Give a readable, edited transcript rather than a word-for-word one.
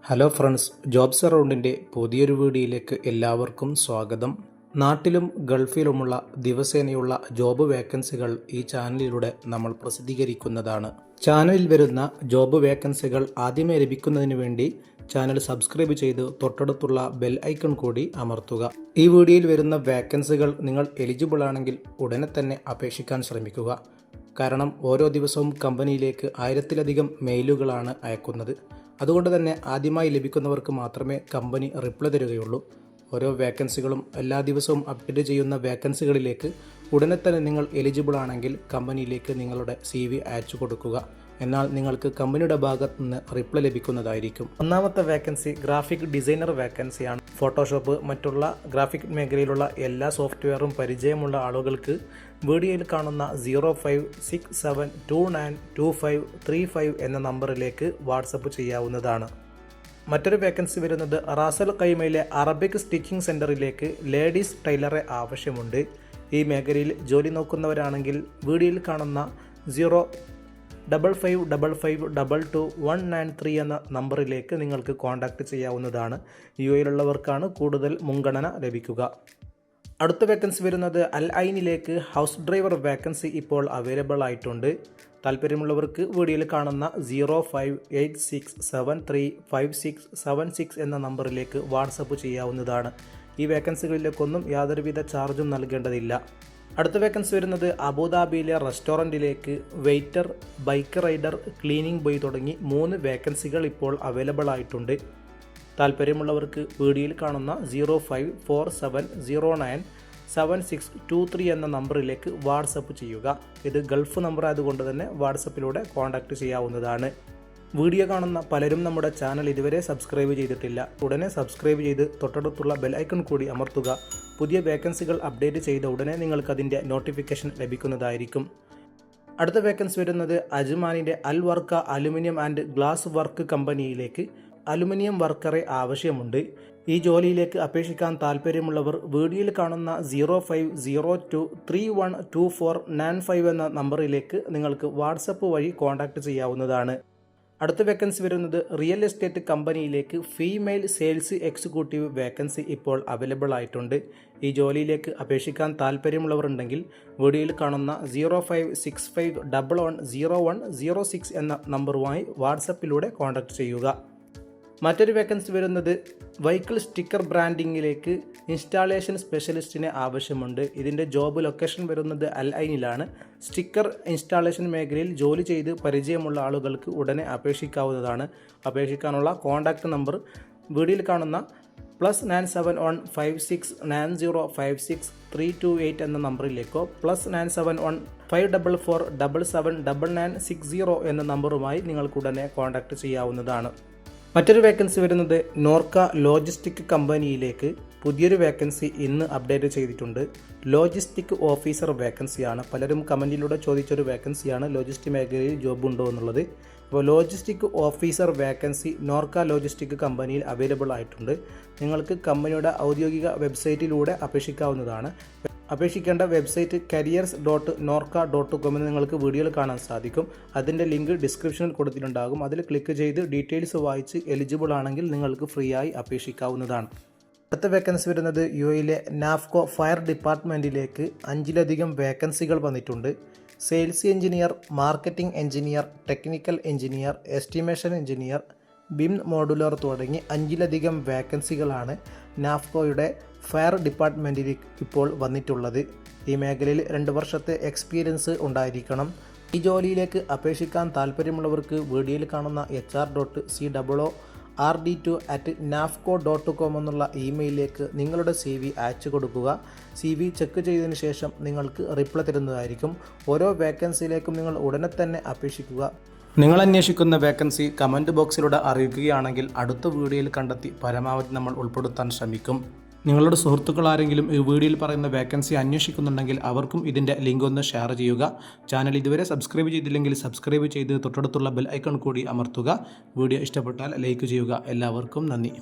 Hello friends, jobs അറൗണ്ടിൻ്റെ പുതിയൊരു വീഡിയോയിലേക്ക് എല്ലാവർക്കും സ്വാഗതം. നാട്ടിലും ഗൾഫിലുമുള്ള ദിവസേനയുള്ള ജോബ് വേക്കൻസികൾ ഈ ചാനലിലൂടെ നമ്മൾ പ്രസിദ്ധീകരിക്കുന്നതാണ്. ചാനലിൽ വരുന്ന ജോബ് വേക്കൻസികൾ ആദ്യമേ ലഭിക്കുന്നതിന് വേണ്ടി ചാനൽ സബ്സ്ക്രൈബ് ചെയ്ത് തൊട്ടടുത്തുള്ള ബെൽ ഐക്കൺ കൂടി അമർത്തുക. ഈ വീഡിയോയിൽ വരുന്ന വേക്കൻസികൾ നിങ്ങൾ എലിജിബിൾ ആണെങ്കിൽ ഉടനെ തന്നെ അപേക്ഷിക്കാൻ ശ്രമിക്കുക. കാരണം ഓരോ ദിവസവും കമ്പനിയിലേക്ക് 1000-ലധികം മെയിലുകളാണ് അയക്കുന്നത്. അതുകൊണ്ട് തന്നെ ആദ്യമായി ലഭിക്കുന്നവർക്ക് മാത്രമേ കമ്പനി റിപ്ലൈ തരികയുള്ളൂ. ഓരോ വേക്കൻസികളും എല്ലാ ദിവസവും അപ്ഡേറ്റ് ചെയ്യുന്ന വേക്കൻസികളിലേക്ക് ഉടനെ തന്നെ നിങ്ങൾ എലിജിബിൾ ആണെങ്കിൽ കമ്പനിയിലേക്ക് നിങ്ങളുടെ CV അയച്ചു കൊടുക്കുക. എന്നാൽ നിങ്ങൾക്ക് കമ്പനിയുടെ ഭാഗത്ത് നിന്ന് റിപ്ലൈ ലഭിക്കുന്നതായിരിക്കും. ഒന്നാമത്തെ വേക്കൻസി ഗ്രാഫിക് ഡിസൈനർ വേക്കൻസിയാണ്. ഫോട്ടോഷോപ്പ് മറ്റുള്ള ഗ്രാഫിക് മേഖലയിലുള്ള എല്ലാ സോഫ്റ്റ്വെയറും പരിചയമുള്ള ആളുകൾക്ക് വീഡിയോയിൽ കാണുന്ന 0567292535 എന്ന നമ്പറിലേക്ക് വാട്സപ്പ് ചെയ്യാവുന്നതാണ്. മറ്റൊരു വേക്കൻസി വരുന്നത് റാസൽ ഖൈമയിലെ അറബിക് സ്റ്റിച്ചിങ് സെൻറ്ററിലേക്ക് ലേഡീസ് ടൈലറെ ആവശ്യമുണ്ട്. ഈ മേഖലയിൽ ജോലി നോക്കുന്നവരാണെങ്കിൽ വീഡിയോയിൽ കാണുന്ന 0555222193 എന്ന നമ്പറിലേക്ക് നിങ്ങൾക്ക് കോൺടാക്റ്റ് ചെയ്യാവുന്നതാണ്. UAE-ലുള്ളവർക്കാണ് കൂടുതൽ മുൻഗണന ലഭിക്കുക. അടുത്ത വേക്കൻസി വരുന്നത് അൽ ഐനിലേക്ക് ഹൗസ് ഡ്രൈവർ വേക്കൻസി ഇപ്പോൾ അവൈലബിൾ ആയിട്ടുണ്ട്. താല്പര്യമുള്ളവർക്ക് വീഡിയോയിൽ കാണുന്ന 0586735676 എന്ന നമ്പറിലേക്ക് വാട്സപ്പ് ചെയ്യാവുന്നതാണ്. ഈ വേക്കൻസികളിലേക്കൊന്നും യാതൊരുവിധ ചാർജും നൽകേണ്ടതില്ല. അടുത്ത വേക്കൻസി വരുന്നത് അബുദാബിയിലെ റെസ്റ്റോറൻറ്റിലേക്ക് waiter, bike rider, cleaning boy തുടങ്ങി 3 വേക്കൻസികൾ ഇപ്പോൾ അവൈലബിൾ ആയിട്ടുണ്ട്. താല്പര്യമുള്ളവർക്ക് വീഡിയോയിൽ കാണുന്ന 0547097623 എന്ന നമ്പറിലേക്ക് വാട്സപ്പ് ചെയ്യുക. ഇത് ഗൾഫ് നമ്പർ ആയതുകൊണ്ട് തന്നെ വാട്സപ്പിലൂടെ കോൺടാക്റ്റ് ചെയ്യാവുന്നതാണ്. വീഡിയോ കാണുന്ന പലരും നമ്മുടെ ചാനൽ ഇതുവരെ സബ്സ്ക്രൈബ് ചെയ്തിട്ടില്ല. ഉടനെ സബ്സ്ക്രൈബ് ചെയ്ത് തൊട്ടടുത്തുള്ള ബെൽ ഐക്കൺ കൂടി അമർത്തുക. പുതിയ വേക്കൻസികൾ അപ്ഡേറ്റ് ചെയ്ത ഉടനെ നിങ്ങൾക്ക് അതിൻ്റെ നോട്ടിഫിക്കേഷൻ ലഭിക്കുന്നതായിരിക്കും. അടുത്ത വേക്കൻസി വരുന്നത് അജ്മാനിൻ്റെ അൽ വർക്ക അലുമിനിയം ആൻഡ് ഗ്ലാസ് വർക്ക് കമ്പനിയിലേക്ക് അലുമിനിയം വർക്കറെ ആവശ്യമുണ്ട്. ഈ ജോലിയിലേക്ക് അപേക്ഷിക്കാൻ താല്പര്യമുള്ളവർ വീഡിയോയിൽ കാണുന്ന 0502312495 എന്ന നമ്പറിലേക്ക് നിങ്ങൾക്ക് വാട്സപ്പ് വഴി കോൺടാക്റ്റ് ചെയ്യാവുന്നതാണ്. അടുത്ത വേക്കൻസി വരുന്നത് റിയൽ എസ്റ്റേറ്റ് കമ്പനിയിലേക്ക് ഫീമെയിൽ സെയിൽസ് എക്സിക്യൂട്ടീവ് വേക്കൻസി ഇപ്പോൾ അവൈലബിൾ ആയിട്ടുണ്ട്. ഈ ജോലിയിലേക്ക് അപേക്ഷിക്കാൻ താല്പര്യമുള്ളവരുണ്ടെങ്കിൽ വീഡിയോയിൽ കാണുന്ന 0565110106 എന്ന നമ്പറുമായി വാട്സപ്പിലൂടെ കോൺടാക്റ്റ് ചെയ്യുക. മറ്റൊരു വേക്കൻസി വരുന്നത് വെഹിക്കിൾ സ്റ്റിക്കർ ബ്രാൻഡിങ്ങിലേക്ക് ഇൻസ്റ്റാളേഷൻ സ്പെഷ്യലിസ്റ്റിനെ ആവശ്യമുണ്ട്. ഇതിൻ്റെ ജോബ് ലൊക്കേഷൻ വരുന്നത് അൽ ഐനിലാണ്. സ്റ്റിക്കർ ഇൻസ്റ്റാളേഷൻ മേഖലയിൽ ജോലി ചെയ്ത് പരിചയമുള്ള ആളുകൾക്ക് ഉടനെ അപേക്ഷിക്കാവുന്നതാണ്. അപേക്ഷിക്കാനുള്ള കോൺടാക്റ്റ് നമ്പർ വീഡിയോയിൽ കാണുന്ന +971569056328 എന്ന നമ്പറിലേക്കോ +971544779960 എന്ന നമ്പറുമായി നിങ്ങൾക്ക് ഉടനെ കോൺടാക്റ്റ് ചെയ്യാവുന്നതാണ്. മറ്റൊരു വേക്കൻസി വരുന്നത് നോർക്ക ലോജിസ്റ്റിക് കമ്പനിയിലേക്ക് പുതിയൊരു വേക്കൻസി ഇന്ന് അപ്ഡേറ്റ് ചെയ്തിട്ടുണ്ട്. ലോജിസ്റ്റിക് ഓഫീസർ വേക്കൻസിയാണ്. പലരും കമൻറ്റിലൂടെ ചോദിച്ചൊരു വേക്കൻസിയാണ് ലോജിസ്റ്റിക് മേഖലയിൽ ജോബ് ഉണ്ടോ എന്നുള്ളത്. അപ്പോൾ logistic officer vacancy Norka logistic കമ്പനിയിൽ അവൈലബിൾ ആയിട്ടുണ്ട്. നിങ്ങൾക്ക് കമ്പനിയുടെ ഔദ്യോഗിക വെബ്സൈറ്റിലൂടെ അപേക്ഷിക്കാവുന്നതാണ്. അപേക്ഷിക്കേണ്ട വെബ്സൈറ്റ് careers.norca.com എന്ന് നിങ്ങൾക്ക് വീഡിയോയിൽ കാണാൻ സാധിക്കും. അതിൻ്റെ ലിങ്ക് ഡിസ്ക്രിപ്ഷനിൽ കൊടുത്തിട്ടുണ്ടാകും. അതിൽ ക്ലിക്ക് ചെയ്ത് ഡീറ്റെയിൽസ് വായിച്ച് എലിജിബിൾ ആണെങ്കിൽ നിങ്ങൾക്ക് ഫ്രീ ആയി അപേക്ഷിക്കാവുന്നതാണ്. അടുത്ത വേക്കൻസി വരുന്നത് UAE-ലെ നാഫ്കോ ഫയർ ഡിപ്പാർട്ട്മെൻറ്റിലേക്ക് 5ലധികം വേക്കൻസികൾ വന്നിട്ടുണ്ട്. Sales engineer, marketing engineer, technical engineer, estimation engineer, BIM modular തുടങ്ങി 5ലധികം വേക്കൻസികളാണ് നാഫ്കോയുടെ ഫയർ ഡിപ്പാർട്ട്മെൻറ്റിൽ ഇപ്പോൾ വന്നിട്ടുള്ളത്. ഈ മേഖലയിൽ 2 വർഷത്തെ എക്സ്പീരിയൻസ് ഉണ്ടായിരിക്കണം. ഈ ജോലിയിലേക്ക് അപേക്ഷിക്കാൻ താല്പര്യമുള്ളവർക്ക് വീഡിയോയിൽ കാണുന്ന HR.COORD2@nafco.com എന്നുള്ള ഇമെയിലിലേക്ക് നിങ്ങളുടെ CV അയച്ചു കൊടുക്കുക. CV ചെക്ക് ചെയ്തതിന് ശേഷം നിങ്ങൾക്ക് റിപ്ലൈ തരുന്നതായിരിക്കും. ഓരോ വേക്കൻസിയിലേക്കും നിങ്ങൾ ഉടനെ തന്നെ അപേക്ഷിക്കുക. നിങ്ങൾ അന്വേഷിക്കുന്ന വേക്കൻസി കമൻറ്റ് ബോക്സിലൂടെ അറിയിക്കുകയാണെങ്കിൽ അടുത്ത വീഡിയോയിൽ കണ്ടെത്തി പരമാവധി നമ്മൾ ഉൾപ്പെടുത്താൻ ശ്രമിക്കും. നിങ്ങളുടെ സുഹൃത്തുക്കൾ ആരെങ്കിലും ഈ വീഡിയോയിൽ പറയുന്ന വേക്കൻസി അന്വേഷിക്കുന്നുണ്ടെങ്കിൽ അവർക്കും ഇതിൻ്റെ ലിങ്ക് ഒന്ന് ഷെയർ ചെയ്യുക. ചാനൽ ഇതുവരെ സബ്സ്ക്രൈബ് ചെയ്തില്ലെങ്കിൽ സബ്സ്ക്രൈബ് ചെയ്ത് തൊട്ടടുത്തുള്ള ബെൽ ഐക്കൺ കൂടി അമർത്തുക. വീഡിയോ ഇഷ്ടപ്പെട്ടാൽ ലൈക്ക് ചെയ്യുക. എല്ലാവർക്കും നന്ദി.